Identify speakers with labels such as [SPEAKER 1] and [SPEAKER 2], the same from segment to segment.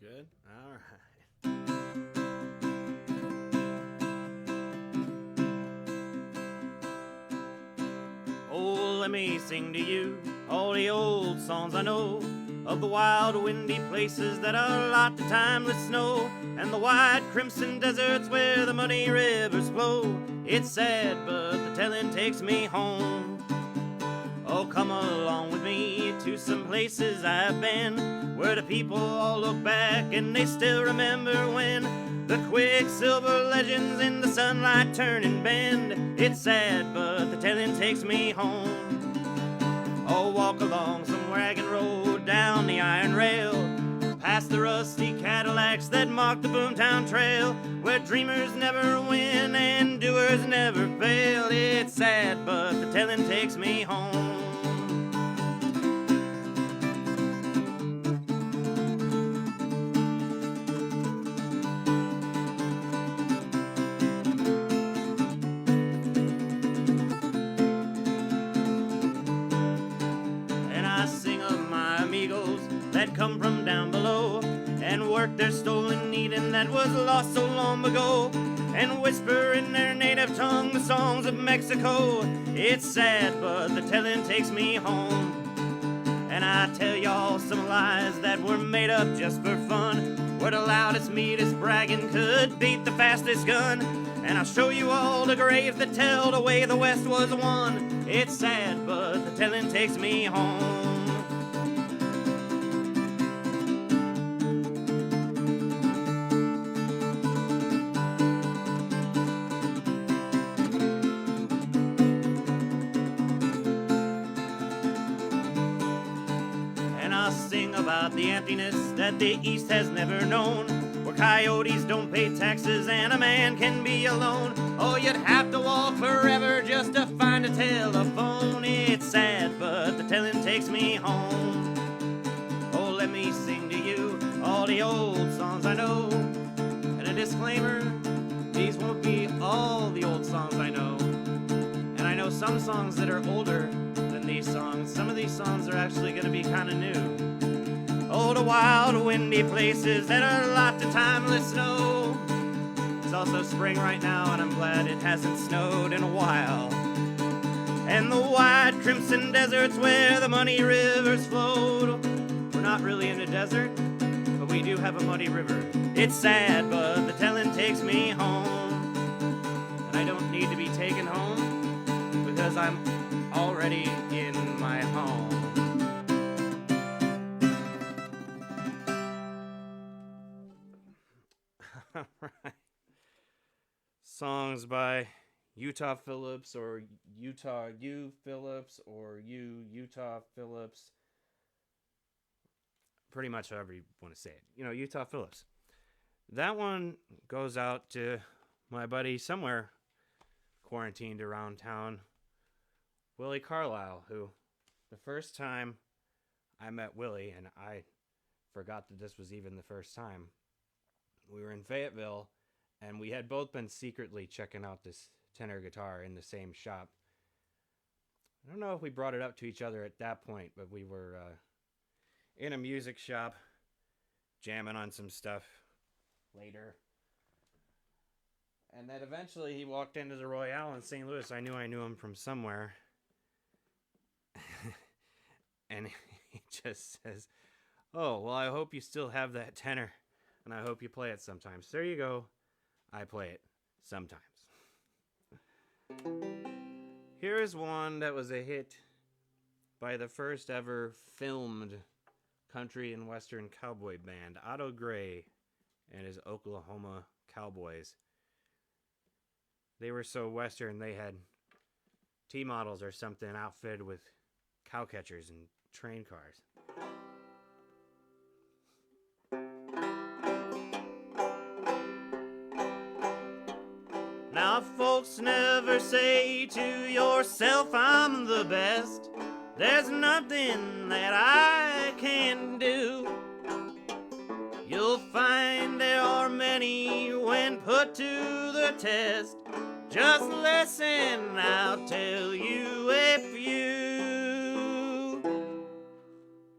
[SPEAKER 1] Good? All right. Oh, let me sing to you all the old songs I know of the wild, windy places that are locked to timeless snow, and the wide crimson deserts where the muddy rivers flow. It's sad, but the telling takes me home. Oh, come along with me to some places I've been, where the people all look back and they still remember when the quicksilver legends in the sunlight turn and bend. It's sad, but the telling takes me home. Oh, walk along some wagon road, down the iron rail, past the rusty Cadillacs that mark the Boomtown Trail, where dreamers never win and doers never fail. It's sad, but the telling takes me home. That come from down below and work their stolen needing that was lost so long ago, and whisper in their native tongue the songs of Mexico. It's sad, but the telling takes me home. And I tell y'all some lies that were made up just for fun, where the loudest, meanest bragging could beat the fastest gun. And I'll show you all the graves that tell the way the West was won. It's sad, but the telling takes me home. Sing about the emptiness that the East has never known, where coyotes don't pay taxes and a man can be alone. Oh, you'd have to walk forever just to find a telephone. It's sad, but the telling takes me home. Oh, let me sing to you all the old songs I know, and a disclaimer, these won't be all the old songs I know. And I know some songs that are older than these songs. Some of these songs are actually going to be kind of new. Oh, the wild, windy places that are locked to timeless snow. It's also spring right now, and I'm glad it hasn't snowed in a while. And the wide crimson deserts where the muddy rivers flowed. We're not really in a desert, but we do have a muddy river. It's sad, but the telling takes me home. And I don't need to be taken home, because I'm already in my home. Right. Songs by Utah Phillips or Utah U Phillips or Utah Phillips. Pretty much however you want to say it. You know, Utah Phillips. That one goes out to my buddy somewhere quarantined around town, Willie Carlisle, who the first time I met Willie, and I forgot that this was even the first time, we were in Fayetteville, and we had both been secretly checking out this tenor guitar in the same shop. I don't know if we brought it up to each other at that point, but we were in a music shop jamming on some stuff later. And then eventually he walked into the Royale in St. Louis. I knew him from somewhere. And he just says, "Oh, well, I hope you still have that tenor. And I hope you play it sometimes." There you go. I play it sometimes. Here is one that was a hit by the first ever filmed country and western cowboy band, Otto Gray and his Oklahoma Cowboys. They were so western, they had T-models or something outfitted with cow catchers and train cars. Now, folks, never say to yourself, "I'm the best. There's nothing that I can do." You'll find there are many when put to the test. Just listen, I'll tell you a few.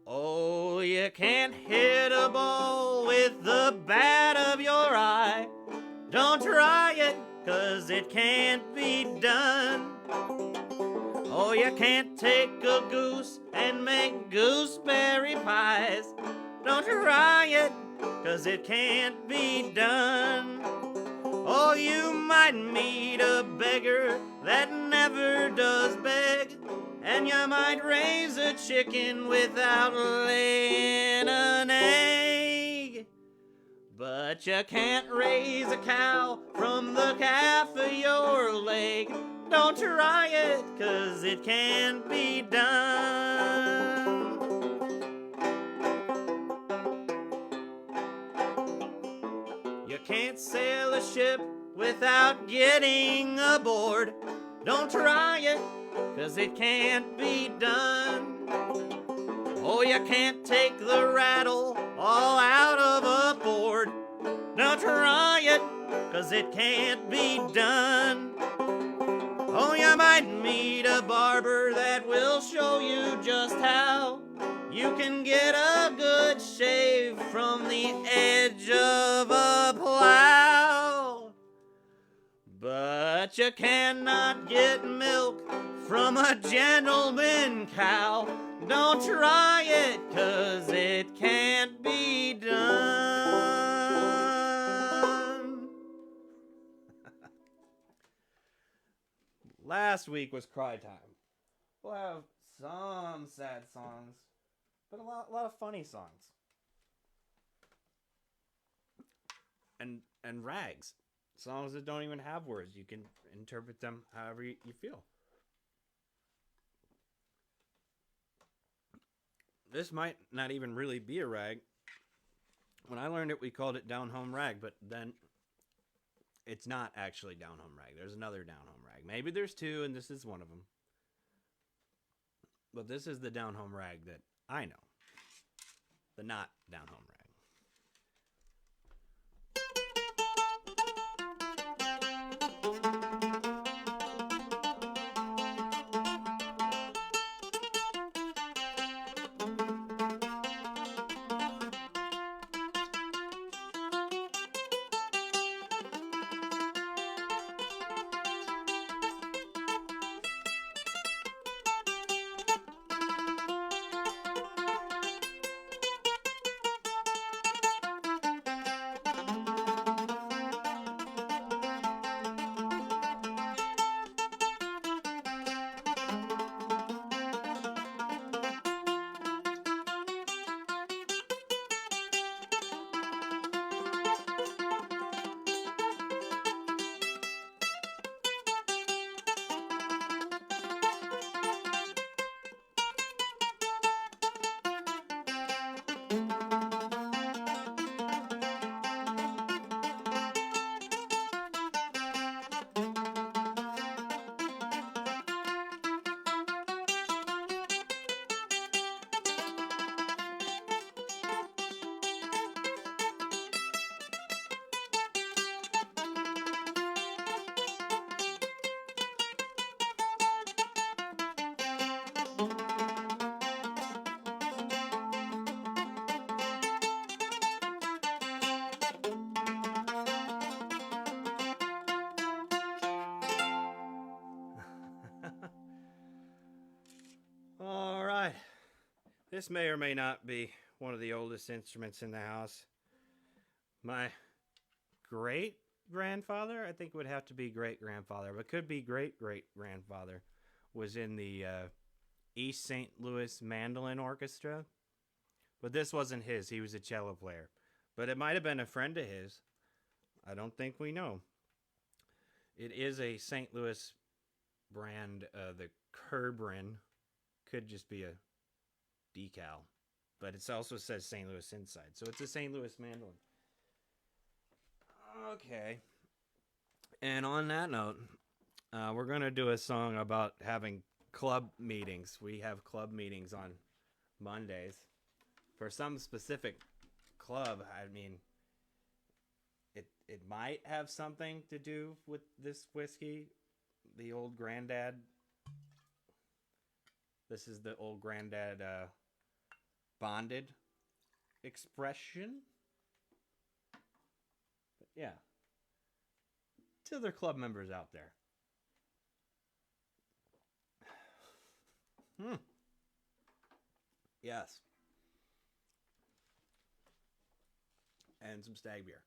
[SPEAKER 1] Oh, you can't hit a ball with the bat of your eye. Don't try it, 'cause it can't be done. Oh, you can't take a goose and make gooseberry pies. Don't try it, 'cause it can't be done. Oh, you might meet a beggar that never does beg, and you might raise a chicken without laying an egg. But you can't raise a cow from the calf of your leg. Don't try it, 'cause it can't be done. You can't sail a ship without getting aboard. Don't try it, 'cause it can't be done. Oh, you can't take the rattle all out of a board. Don't try it, 'cause it can't be done. Oh, you might meet a barber that will show you just how you can get a good shave from the edge of a plow. But you cannot get milk from a gentleman cow. Don't try it, 'cause it can't be done. Last week was cry time. We'll have some sad songs, but a lot of funny songs. And rags. Songs that don't even have words. You can interpret them however you feel. This might not even really be a rag. When I learned it, we called it Down Home Rag, but then it's not actually Down Home Rag. There's another Down Home Rag. Maybe there's two, and this is one of them. But this is the Down Home Rag that I know. The not Down Home Rag. All right. This may or may not be one of the oldest instruments in the house. My great-grandfather, I think would have to be great-grandfather, but could be great-great-grandfather, was in the East St. Louis Mandolin Orchestra. But this wasn't his. He was a cello player. But it might have been a friend of his. I don't think we know. It is a St. Louis brand, the Kerbrin. Could just be a decal. But it also says St. Louis inside. So it's a St. Louis mandolin. Okay. And on that note, we're going to do a song about having club meetings. We have club meetings on Mondays. For some specific club, I mean, it might have something to do with this whiskey. The Old Granddad. This is the Old Granddad Bonded. expression. But yeah. To their club members out there. Yes. And some stag beer.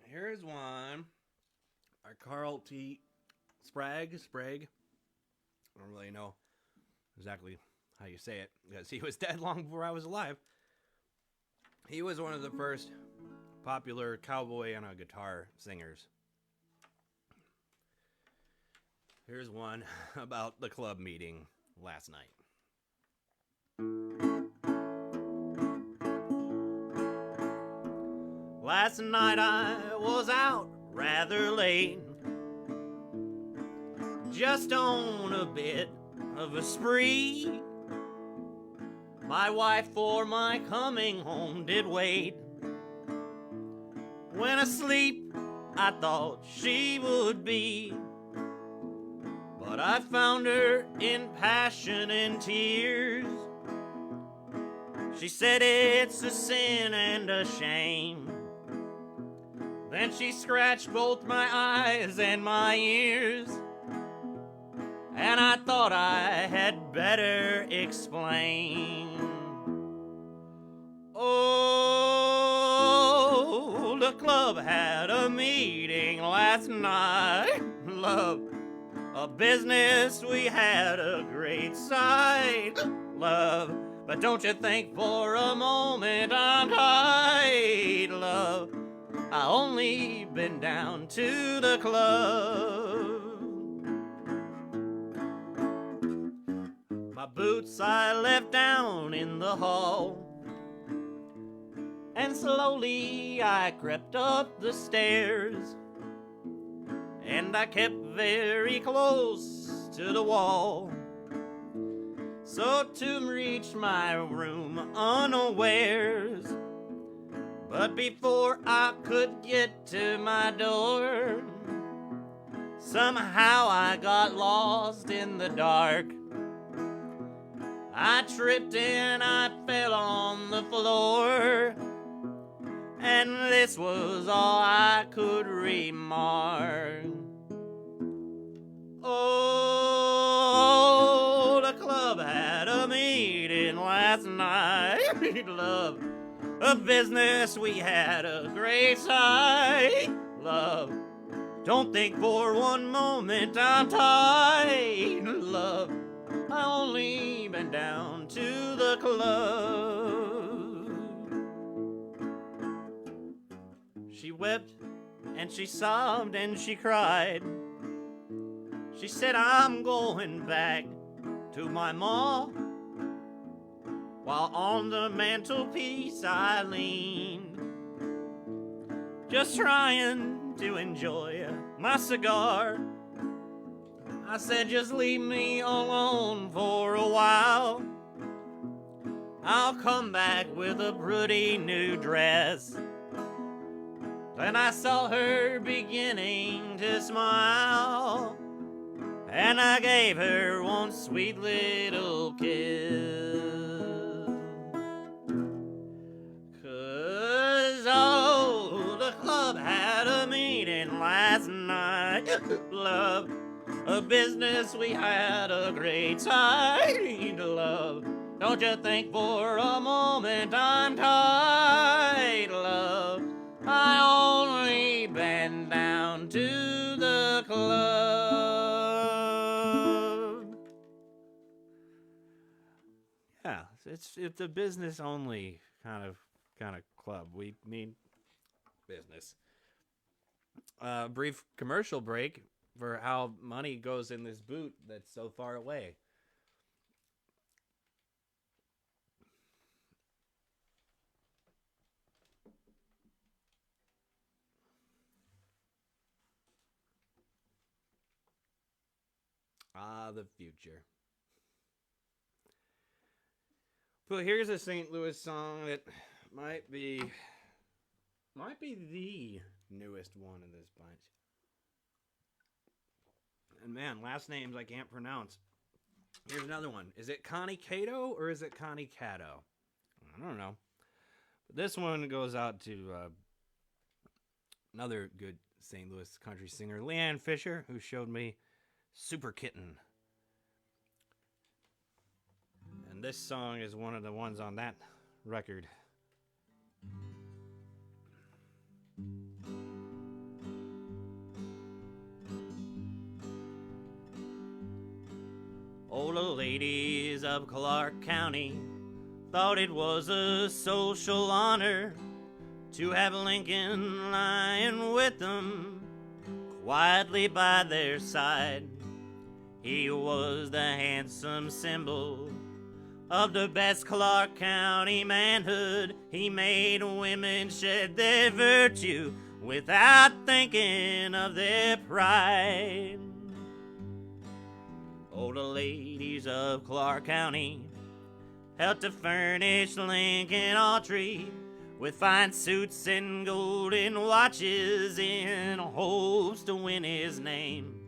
[SPEAKER 1] Here's one. A Carl T. Sprague. I don't really know exactly how you say it, because he was dead long before I was alive. He was one of the first popular cowboy on a guitar singers. Here's one about the club meeting last night. Last night I was out rather late, just on a bit of a spree. My wife for my coming home did wait. When asleep I thought she would be, but I found her in passion and tears. She said it's a sin and a shame. Then she scratched both my eyes and my ears, and I thought I had better explain. Oh, the club had a meeting last night. Love, a business we had a great sight. Love, but don't you think for a moment I'm tight. Love, I only been down to the club. My boots I left down in the hall, and slowly I crept up the stairs, and I kept very close to the wall, so to reach my room unawares. But before I could get to my door, somehow I got lost in the dark. I tripped and I fell on the floor, and this was all I could remark. Oh, the club had a meeting last night. Love, a business we had a great sight. Love, don't think for one moment I'm tight. Love, I only been down to the club. She wept and she sobbed and she cried. She said, I'm going back to my ma. While on the mantelpiece I leaned, just trying to enjoy my cigar. I said, just leave me alone for a while. I'll come back with a pretty new dress. Then I saw her beginning to smile, and I gave her one sweet little kiss. 'Cause, oh, the club had a meeting last night. Love, a business we had a great time. Love, don't you think for a moment I'm tight. Love, I only been down to the club. Yeah, it's a business only kind of club. We mean business. Brief commercial break for how money goes in this boot that's so far away. Ah, the future. But here's a St. Louis song that might be the newest one in this bunch. And man, last names I can't pronounce. Here's another one. Is it Connie Cato or is it Connie Cato? This one goes out to another good St. Louis country singer, Leanne Fisher, who showed me Super Kitten. And this song is one of the ones on that record. All the ladies of Clark County thought it was a social honor to have Lincoln lying with them quietly by their side. He was the handsome symbol of the best Clark County manhood. He made women shed their virtue without thinking of their pride. Oh, the ladies of Clark County helped to furnish Lincoln Autry with fine suits and golden watches in hopes to win his name.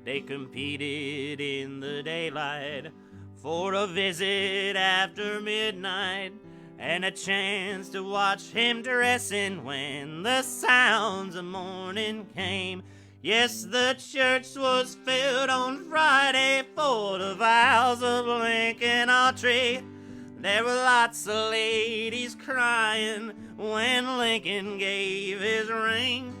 [SPEAKER 1] They competed in the daylight for a visit after midnight and a chance to watch him dressing when the sounds of morning came. Yes, the church was filled on Friday for the vows of Lincoln Autry. There were lots of ladies crying when Lincoln gave his ring.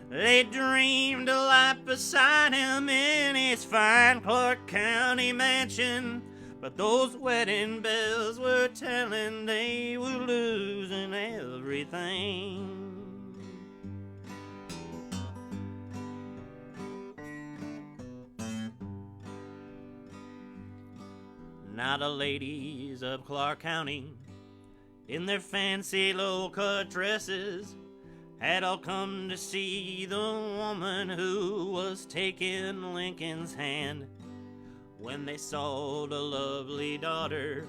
[SPEAKER 1] They dreamed of life beside him in his fine Clark County mansion. But those wedding bells were telling they were losing everything. Now the ladies of Clark County, in their fancy low-cut dresses, had all come to see the woman who was taking Lincoln's hand. When they saw the lovely daughter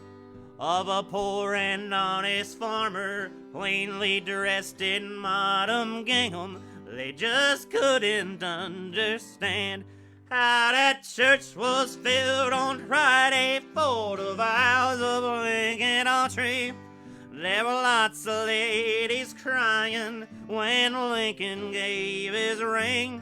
[SPEAKER 1] of a poor and honest farmer, plainly dressed in modern gingham, they just couldn't understand how that church was filled on Friday for the vows of Lincoln Autry. There were lots of ladies crying when Lincoln gave his ring.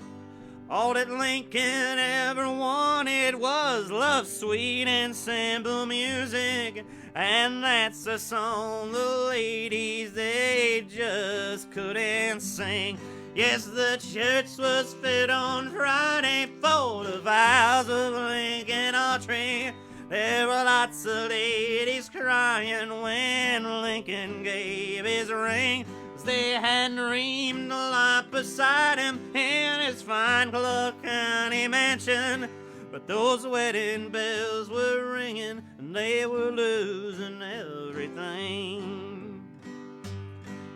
[SPEAKER 1] All that Lincoln ever wanted was love, sweet and simple music, and that's a song the ladies, they just couldn't sing. Yes, the church was filled on Friday for the vows of Lincoln Autry. There were lots of ladies crying when Lincoln gave his ring. They had dreamed a lot beside him in his fine Clark County mansion. But those wedding bells were ringing and they were losing everything.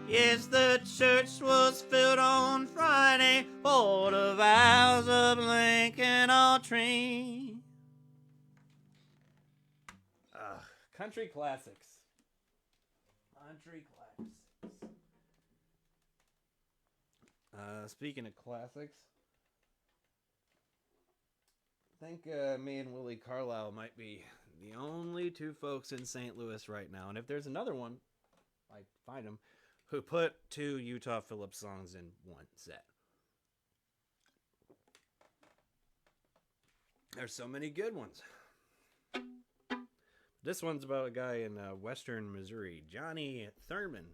[SPEAKER 1] Yes, the church was filled on Friday for the vows of Lincoln Autry. Country classics. Country classics. Speaking of classics, I think me and Willie Carlisle might be the only two folks in St. Louis right now. And if there's another one, I find him, who put two Utah Phillips songs in one set. There's so many good ones. This one's about a guy in western Missouri, Johnny Thurman.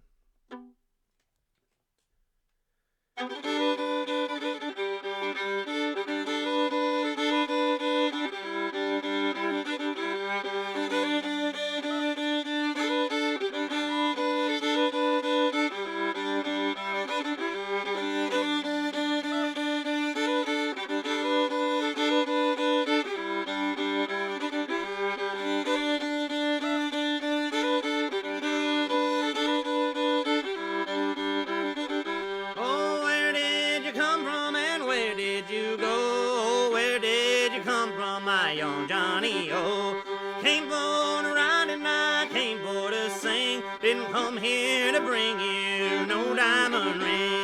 [SPEAKER 1] Didn't come here to bring you no diamond ring.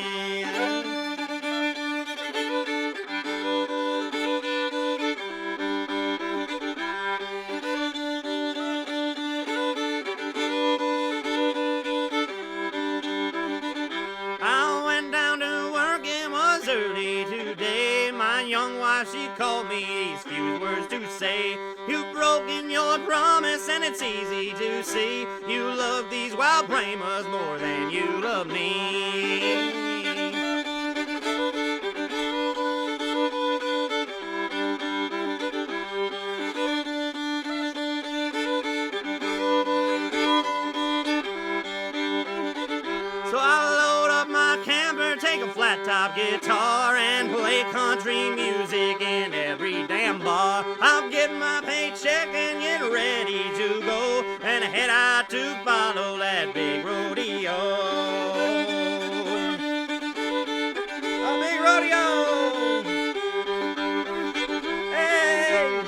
[SPEAKER 1] wife, she called me these few words to say. You've broken your promise and it's easy to see. You love these wild Brahmas more than you love me. So I load up my camper, take a flat top guitar, and play country music in every damn bar. I'll get my paycheck and get ready to go, and head out to follow that big rodeo. A big rodeo! Hey!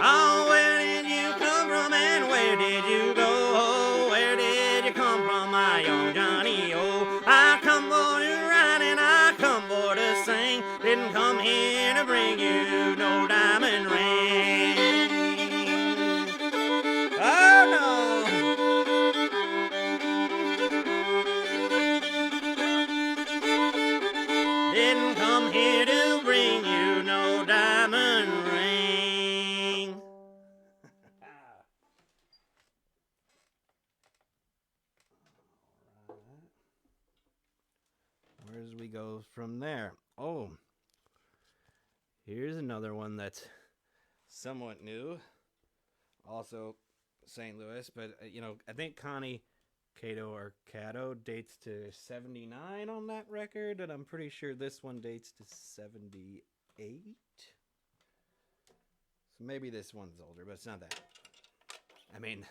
[SPEAKER 1] Oh, where did you come from and where did you go? Oh, where did you come from, my young Johnny? Oh, I come for to ride and I come for to sing. Didn't come here to bring you no diamond ring. Oh, no. Didn't come here to bring you no diamond ring. Where does we go from there? Oh, here's another one that's somewhat new. Also St. Louis, but I think Connie Cato or Cato dates to 79 on that record, and I'm pretty sure this one dates to 78. So maybe this one's older, but it's not that. I mean,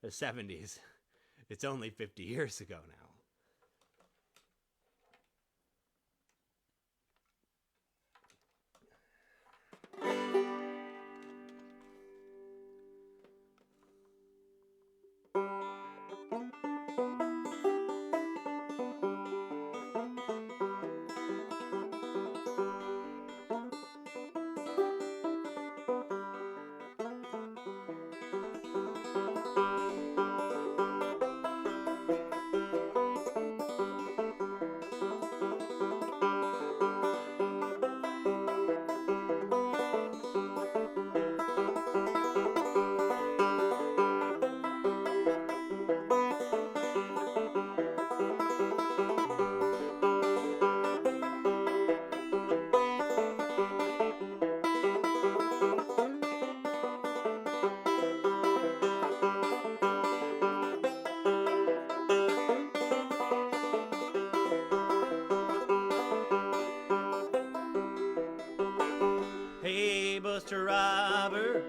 [SPEAKER 1] the 70s. It's only 50 years ago now. Hey, Buster Robert,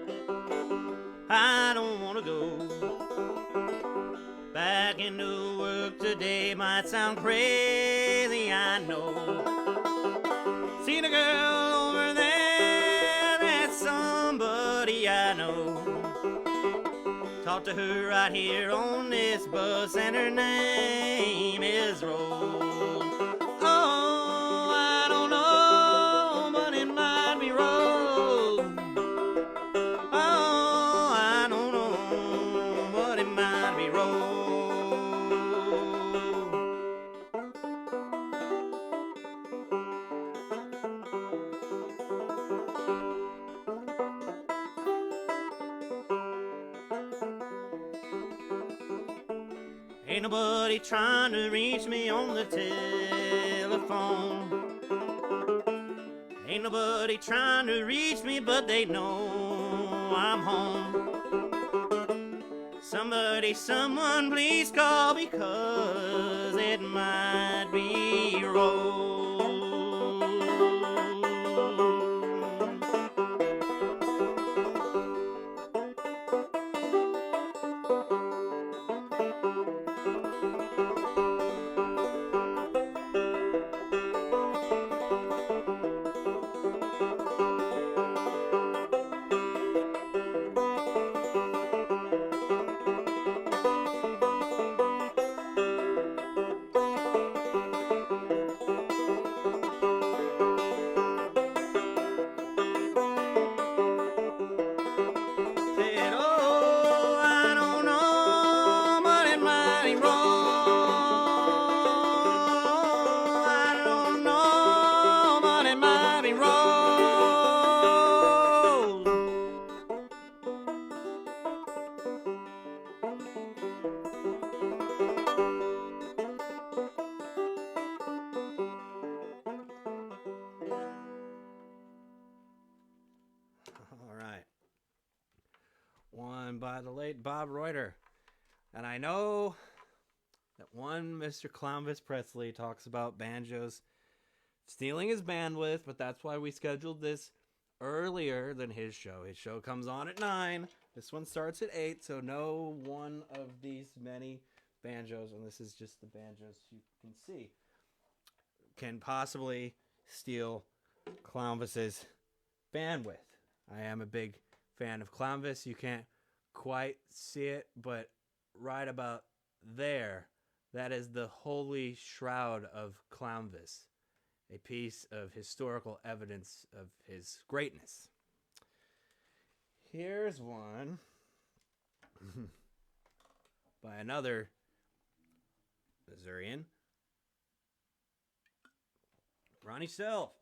[SPEAKER 1] I don't want to go back into work today. Might sound crazy, I know. Seen a girl over there, that's somebody I know. Talked to her right here on this bus, and her name is Rose. Oh, I don't know, but it might be Rose. Oh, I don't know, but it might be Rose. Ain't nobody trying to reach me on the telephone. Ain't nobody trying to reach me, but they know I'm home. Somebody, someone, please call, because it might be Rose. one by the late Bob Reuter. And I know that one Mr. Clownvis Presley talks about banjos stealing his bandwidth, but that's why we scheduled this earlier than his show. His show comes on at 9. This one starts at 8, so no one of these many banjos, and this is just the banjos you can see, can possibly steal Clownvis's bandwidth. I am a big fan of Clownvis. You can't quite see it, but right about there, that is the holy shroud of Clownvis, a piece of historical evidence of his greatness. Here's one by another Missourian, Ronnie Self,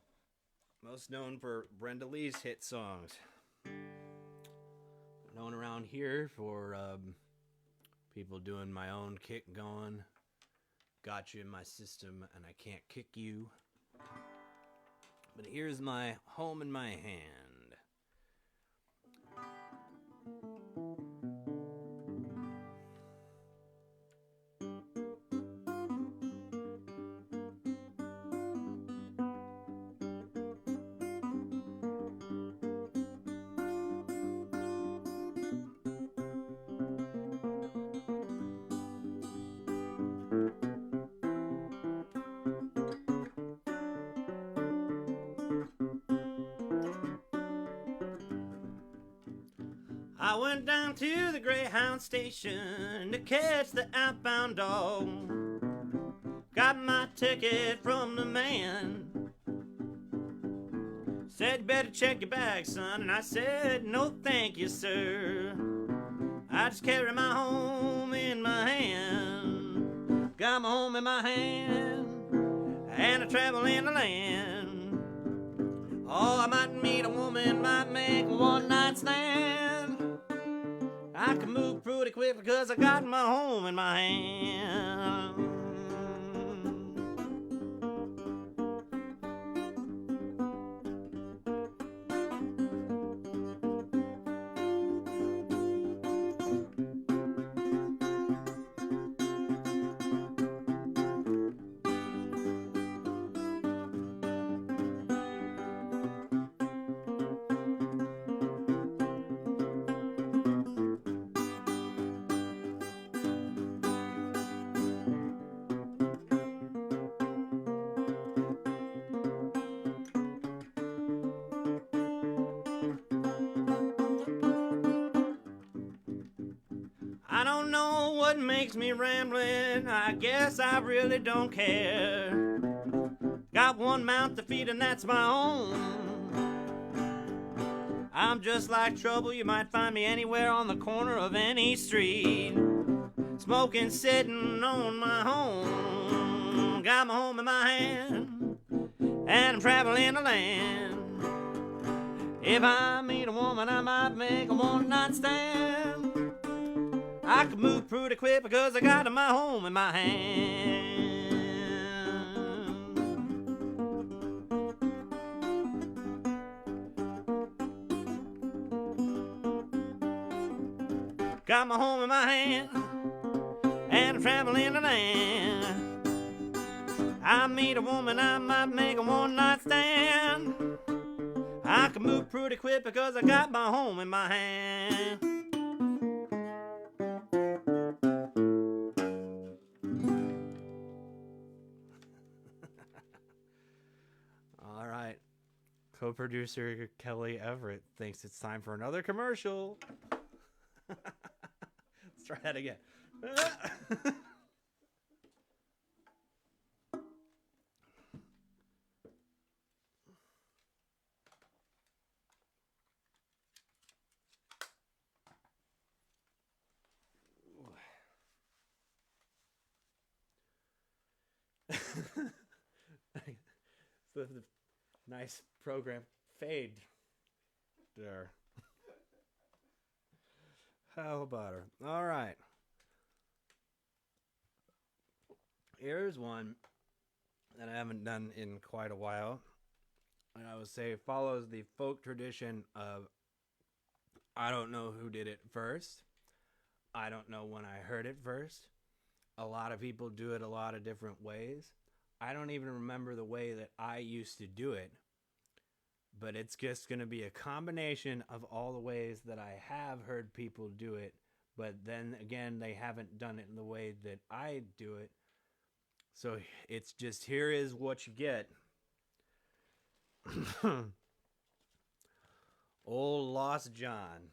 [SPEAKER 1] most known for Brenda Lee's hit songs. Known around here for people doing my own kick going. Got you in my system and I can't kick you. But here's my home in my hand. I went down to the Greyhound station to catch the outbound dog. Got my ticket from the man. Said, you better check your bag, son. And I said, no thank you, sir. I just carry my home in my hand. Got my home in my hand, and I travel in the land. Oh, I might meet a woman, might make a one-night stand. I can move pretty quick because I got my home in my hand. I don't know what makes me rambling, I guess I really don't care. Got one mouth to feed and that's my own. I'm just like trouble, you might find me anywhere on the corner of any street. Smoking, sitting on my home. Got my home in my hand, and I'm traveling the land. If I meet a woman, I might make a one-night stand. I can move pretty quick because I got my home in my hand. Got my home in my hand, and I'm traveling the land. I meet a woman, I might make a one-night stand. I can move pretty quick because I got my home in my hand. All right. Co-producer Kelly Everett thinks it's time for another commercial. Let's try that again. the nice program fade there. How about her? All right. Here's one that I haven't done in quite a while. And I would say it follows the folk tradition of I don't know who did it first. I don't know when I heard it first. A lot of people do it a lot of different ways. I don't even remember the way that I used to do it, but it's just going to be a combination of all the ways that I have heard people do it, but then again, they haven't done it in the way that I do it. So it's just here is what you get. Old Lost John.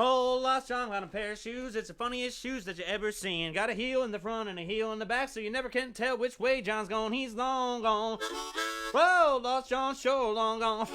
[SPEAKER 1] Oh, Lost John got a pair of shoes. It's the funniest shoes that you ever seen. Got a heel in the front and a heel in the back, so you never can tell which way John's gone. He's long gone. Whoa, Lost John sure long gone.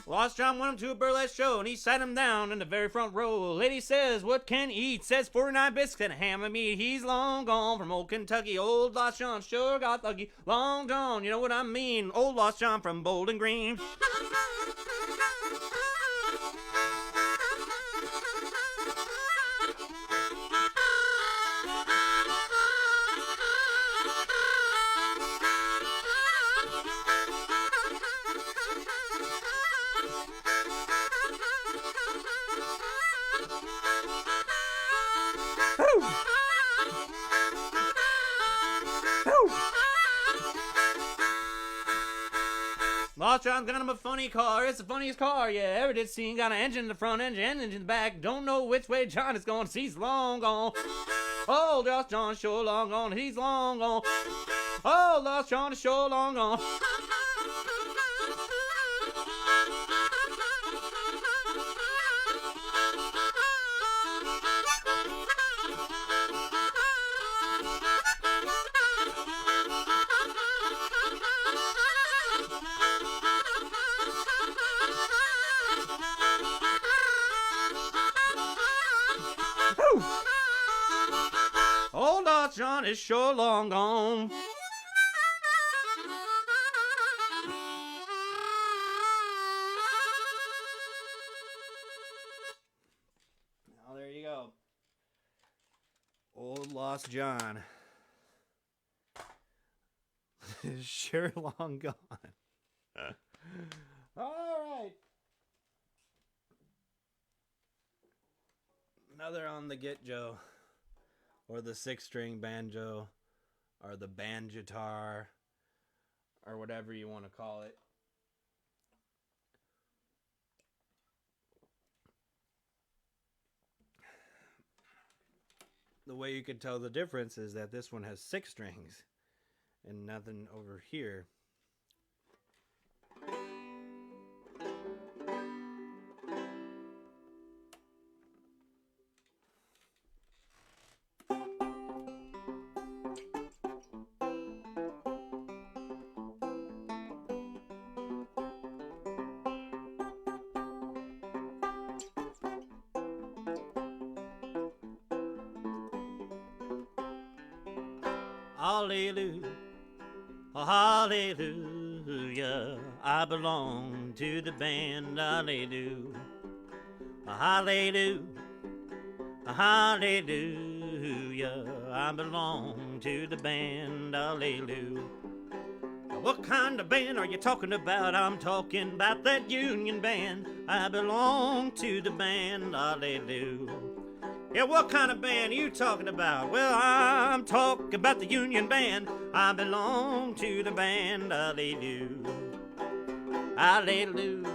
[SPEAKER 1] Lost John went him to a burlesque show and he sat him down in the very front row. Lady says, what can he eat? Says 49 biscuits and a ham and meat. He's long gone from old Kentucky. Old Lost John sure got lucky. Long gone, you know what I mean. Old Lost John from Bowling Green. Lost John's got him a funny car. It's the funniest car you ever did see. Got an engine in the front, engine in the back. Don't know which way John is going. He's long gone. Oh, Lost John sure long gone. He's long gone. Oh, Lost John is sure long gone. Old Lost John is sure long gone. Now there you go. Old Lost John is sure long gone. All right. Another on the Get Joe. Or the 6-string banjo, or the banjitar, or whatever you want to call it. The way you can tell the difference is that this one has 6 strings, and nothing over here. Hallelujah, hallelujah, I belong to the band, hallelujah, hallelujah, hallelujah, I belong to the band, hallelujah. What kind of band are you talking about? I'm talking about that Union Band. I belong to the band, hallelujah. Yeah, what kind of band are you talking about? Well, I'm talking about the Union Band. I belong to the band, hallelujah. Hallelujah.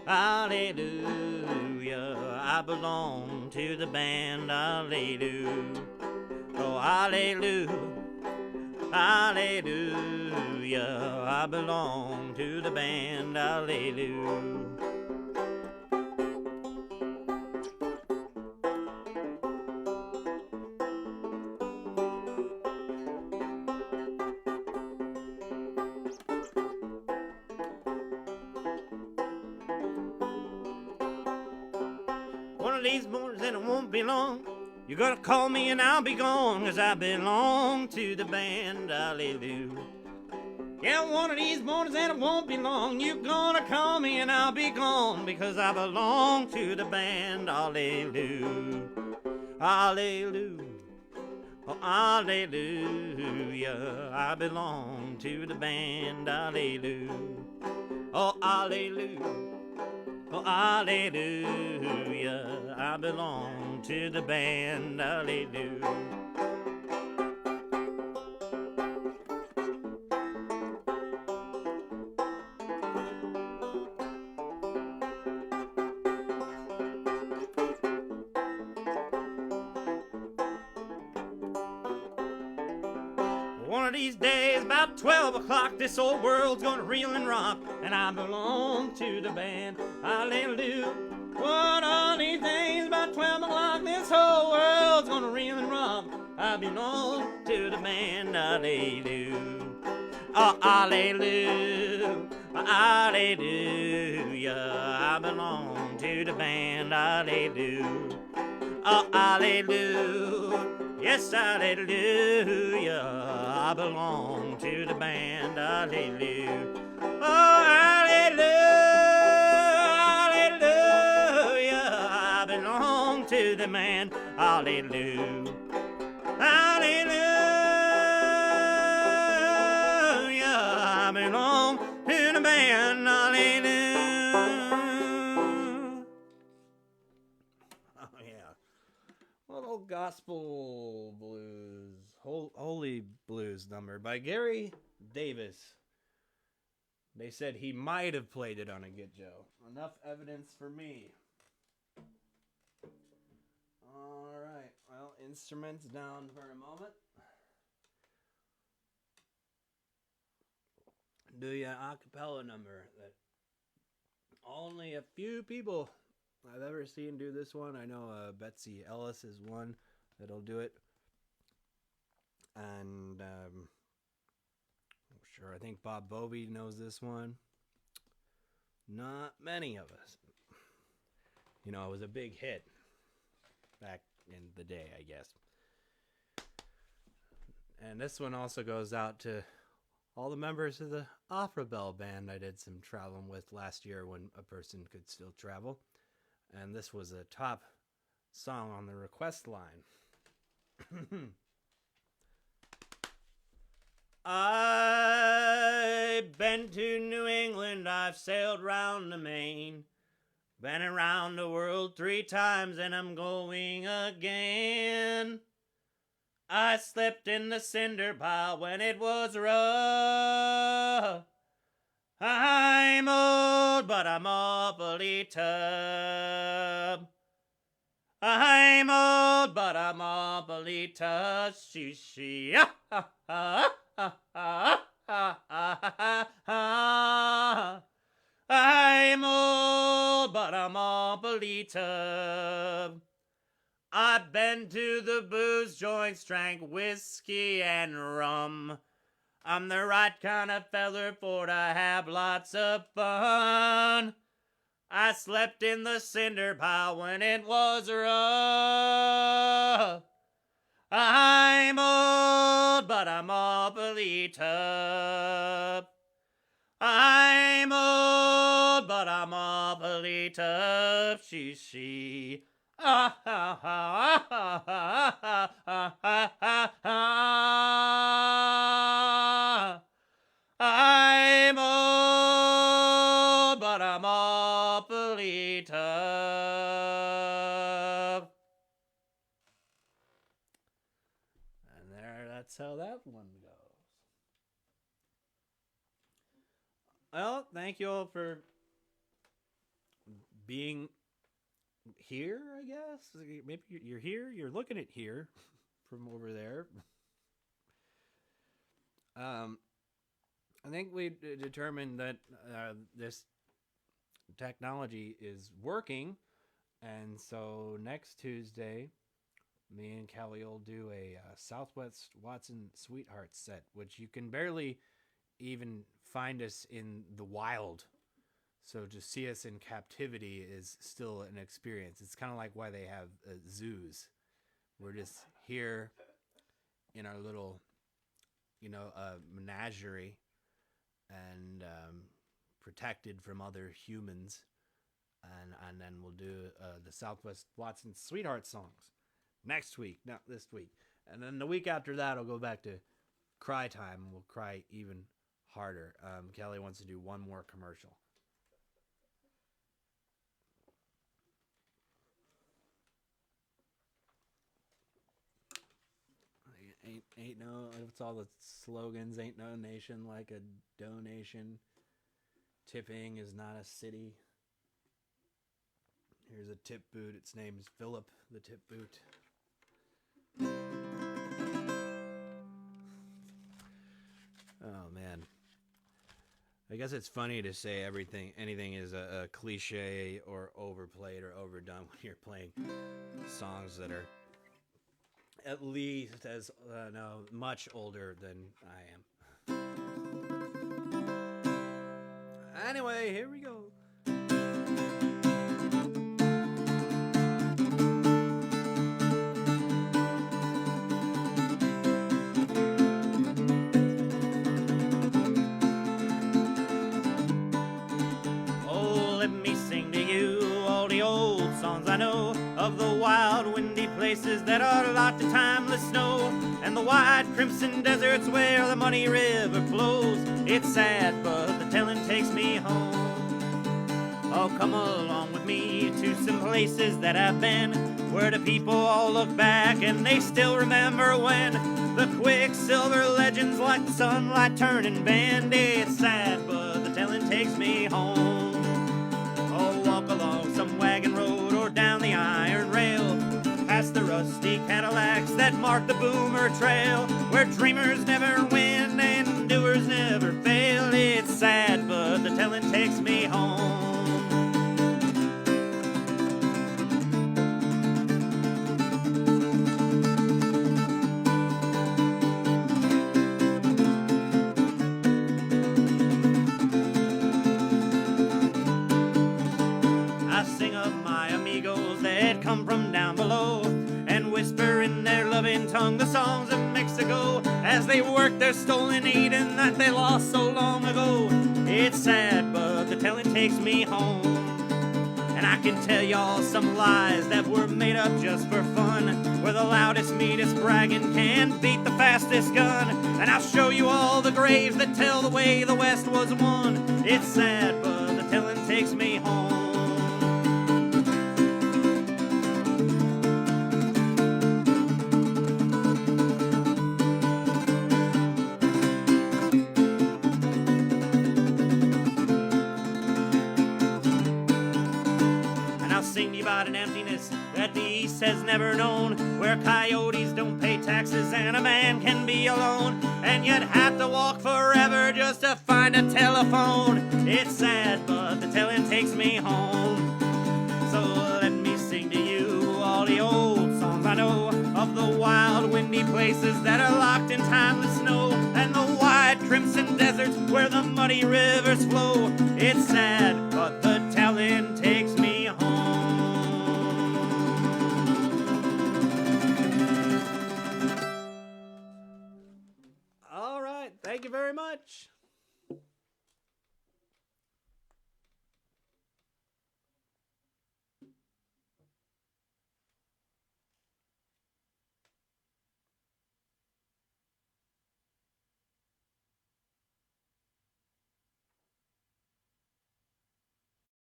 [SPEAKER 1] Hallelujah. I belong to the band, hallelujah. Oh, hallelujah. Hallelujah. I belong to the band, hallelujah. One of these mornings and it won't be long, you're gonna call me and I'll be gone, 'cause I belong to the band, hallelujah. Yeah, one of these mornings and it won't be long, you're gonna call me and I'll be gone, because I belong to the band, hallelujah. Hallelujah. Oh, hallelujah. I belong to the band, hallelujah. Oh, hallelujah. Oh, hallelujah. I belong to the band, hallelujah. One of these days, about 12 o'clock, this old world's gonna reel and rock, and I belong to the band, hallelujah. One of these days, about 12 o'clock, this whole world's gonna reel and rock, I belong to the band, hallelujah. Oh, hallelujah, hallelujah, I belong to the band, hallelujah. Oh, hallelujah. Yes, hallelujah. I belong to the band, hallelujah. Oh, hallelujah, hallelujah. I belong to the band, hallelujah. Hallelujah. I belong to the band, hallelujah. Oh, yeah. Little gospel blues, holy blues number by Gary Davis. They said he might have played it on a Get Joe. Enough evidence for me. Alright, well, instruments down for a moment. Do ya acapella number that only a few people I've ever seen do this one. I know Betsy Ellis is one that'll do it. And I'm sure I think Bob Bovey knows this one. Not many of us. You know, it was a big hit back in the day, I guess. And this one also goes out to all the members of the Opera Bell band I did some traveling with last year when a person could still travel. And this was a top song on the request line. I've been to New England, I've sailed round the Main, been around the world 3 times and I'm going again. I slept in the cinder pile when it was rough. I'm old, but I'm awfully tough. I'm old, but I'm awfully tough. She. I'm old, but I'm awfully tough. I've been to the booze joints, drank whiskey and rum. I'm the right kind of feller for to have lots of fun. I slept in the cinder pile when it was rough. I'm old, but I'm awfully tough. I'm old, but I'm awfully tough. She. that's how that one goes. Well, thank you all for being here, I guess. Maybe you're here. You're looking at here from over there. I think we determined that this technology is working, and so next Tuesday, me and Kelly will do a Southwest Watson Sweetheart set, which you can barely even find us in the wild. So to see us in captivity is still an experience. It's kind of like why they have zoos. We're just here in our little, menagerie and protected from other humans. And then we'll do the Southwest Watson Sweetheart songs next week, not this week. And then the week after that, I'll go back to cry time, and we'll cry even harder. Kelly wants to do one more commercial. Ain't no, it's all the slogans. Ain't no nation like a donation. Tipping is not a city. Here's a tip boot. Its name's Philip the Tip Boot. Oh man, I guess it's funny to say anything is a cliche or overplayed or overdone when you're playing songs that are at least as much older than I am. Anyway, here we go. I know of the wild, windy places that are locked in timeless snow, and the wide crimson deserts where the muddy river flows. It's sad, but the telling takes me home. Oh, come along with me to some places that I've been, where the people all look back and they still remember when the quicksilver legends like the sunlight turn and bend. It's sad, but the telling takes me home. Oh, walk along some wagon road or down the iron rail, past the rusty Cadillacs that mark the Boomer Trail, where dreamers never win and doers never fail. It's sad, but the telling takes me home. Come from down below and whisper in their loving tongue the songs of Mexico as they work their stolen Eden that they lost so long ago. It's sad, but the telling takes me home. And I can tell y'all some lies that were made up just for fun, where the loudest, meanest bragging can beat the fastest gun. And I'll show you all the graves that tell the way the West was won. It's sad, but the telling takes me home. About an emptiness that the East has never known, where coyotes don't pay taxes and a man can be alone, and you'd have to walk forever just to find a telephone. It's sad, but the telling takes me home. So let me sing to you all the old songs I know of the wild, windy places that are locked in timeless snow, and the wide crimson deserts where the muddy rivers flow. It's sad,